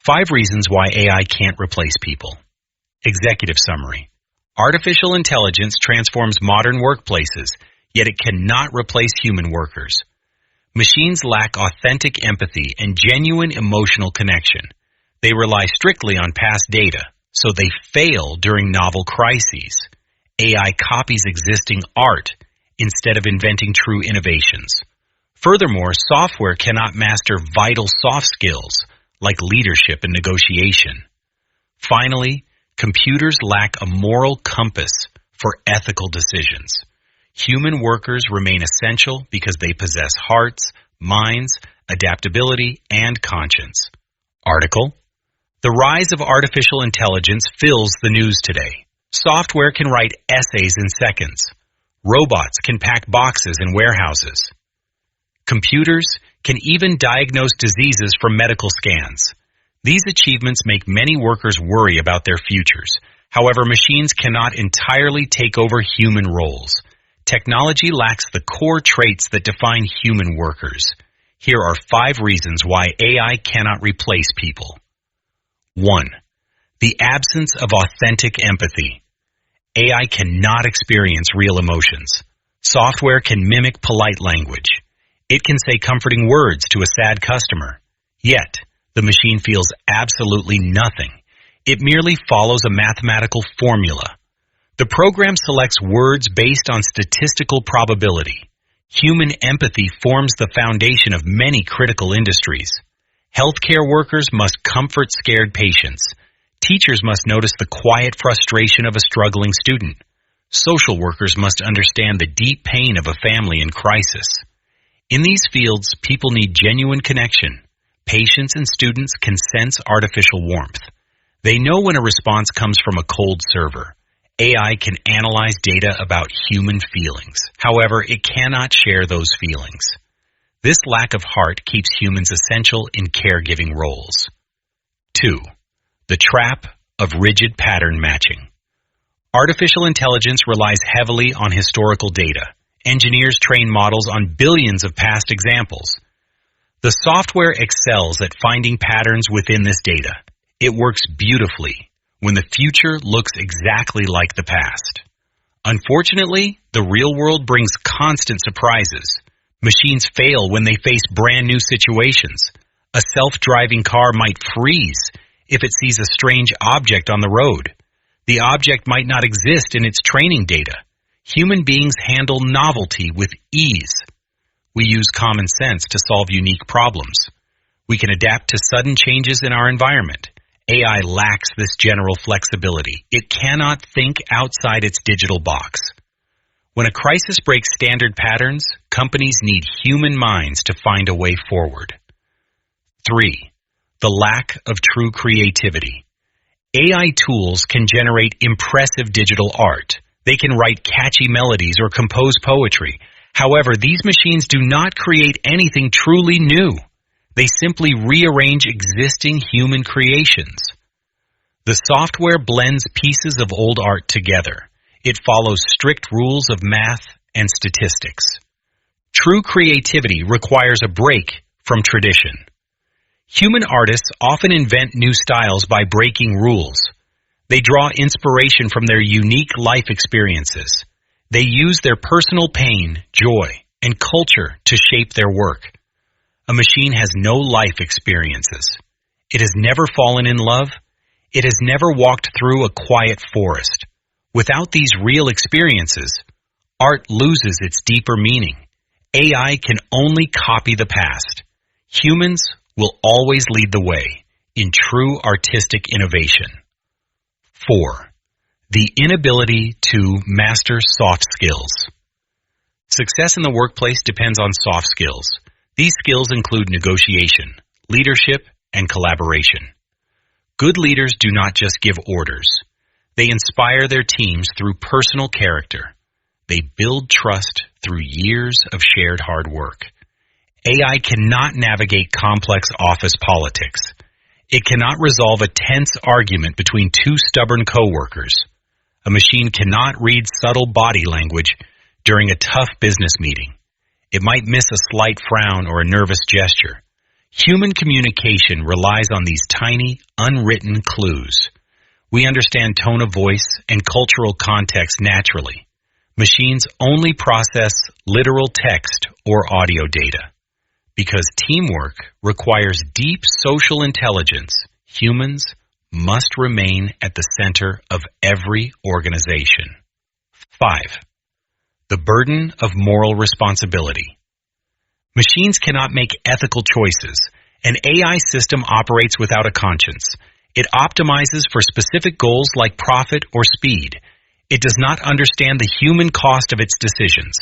5 reasons why AI can't replace people. Executive summary. Artificial intelligence transforms modern workplaces, yet it cannot replace human workers. Machines lack authentic empathy and genuine emotional connection. They rely strictly on past data, so they fail during novel crises. AI copies existing art instead of inventing true innovations. Furthermore, software cannot master vital soft skills like leadership and negotiation. Finally, computers lack a moral compass for ethical decisions. Human workers remain essential because they possess hearts, minds, adaptability, and conscience. Article: The rise of artificial intelligence fills the news today. Software can write essays in seconds. Robots can pack boxes in warehouses. Computers can even diagnose diseases from medical scans. These achievements make many workers worry about their futures. However, machines cannot entirely take over human roles. Technology lacks the core traits that define human workers. Here are 5 reasons why AI cannot replace people. 1. The absence of authentic empathy. AI cannot experience real emotions. Software can mimic polite language. It can say comforting words to a sad customer. Yet, the machine feels absolutely nothing. It merely follows a mathematical formula. The program selects words based on statistical probability. Human empathy forms the foundation of many critical industries. Healthcare workers must comfort scared patients. Teachers must notice the quiet frustration of a struggling student. Social workers must understand the deep pain of a family in crisis. In these fields, people need genuine connection. Patients and students can sense artificial warmth. They know when a response comes from a cold server. AI can analyze data about human feelings. However, it cannot share those feelings. This lack of heart keeps humans essential in caregiving roles. 2. The trap of rigid pattern matching. Artificial intelligence relies heavily on historical data. Engineers train models on billions of past examples. The software excels at finding patterns within this data. It works beautifully when the future looks exactly like the past. Unfortunately, the real world brings constant surprises. Machines fail when they face brand new situations. A self-driving car might freeze if it sees a strange object on the road. The object might not exist in its training data. Human beings handle novelty with ease. We use common sense to solve unique problems. We can adapt to sudden changes in our environment. AI lacks this general flexibility. It cannot think outside its digital box. When a crisis breaks standard patterns, companies need human minds to find a way forward. 3. The lack of true creativity. AI tools can generate impressive digital art. They can write catchy melodies or compose poetry. However, these machines do not create anything truly new. They simply rearrange existing human creations. The software blends pieces of old art together. It follows strict rules of math and statistics. True creativity requires a break from tradition. Human artists often invent new styles by breaking rules. They draw inspiration from their unique life experiences. They use their personal pain, joy, and culture to shape their work. A machine has no life experiences. It has never fallen in love. It has never walked through a quiet forest. Without these real experiences, art loses its deeper meaning. AI can only copy the past. Humans will always lead the way in true artistic innovation. 4. The inability to master soft skills. Success in the workplace depends on soft skills. These skills include negotiation, leadership, and collaboration. Good leaders do not just give orders. They inspire their teams through personal character. They build trust through years of shared hard work. AI cannot navigate complex office politics. It cannot resolve a tense argument between 2 stubborn coworkers. A machine cannot read subtle body language during a tough business meeting. It might miss a slight frown or a nervous gesture. Human communication relies on these tiny, unwritten clues. We understand tone of voice and cultural context naturally. Machines only process literal text or audio data. Because teamwork requires deep social intelligence, humans must remain at the center of every organization. 5. The burden of moral responsibility. Machines cannot make ethical choices. An AI system operates without a conscience. It optimizes for specific goals like profit or speed. It does not understand the human cost of its decisions.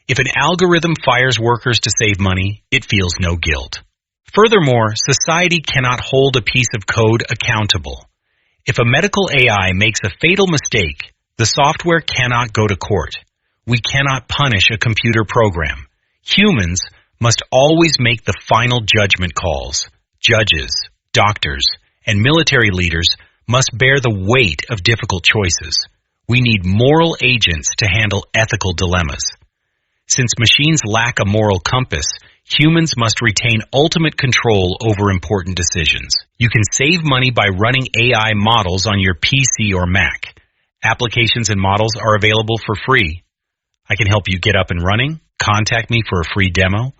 If an algorithm fires workers to save money, it feels no guilt. Furthermore, society cannot hold a piece of code accountable. If a medical AI makes a fatal mistake, the software cannot go to court. We cannot punish a computer program. Humans must always make the final judgment calls. Judges, doctors, and military leaders must bear the weight of difficult choices. We need moral agents to handle ethical dilemmas. Since machines lack a moral compass, humans must retain ultimate control over important decisions. You can save money by running AI models on your PC or Mac. Applications and models are available for free. I can help you get up and running. Contact me for a free demo.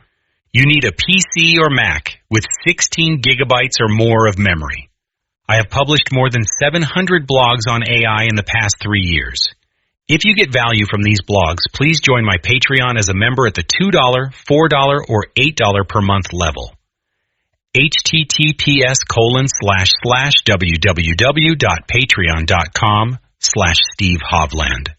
You need a PC or Mac with 16 gigabytes or more of memory. I have published more than 700 blogs on AI in the past 3 years. If you get value from these blogs, please join my Patreon as a member at the $2, $4, or $8 per month level. https://www.patreon.com/Steve Hovland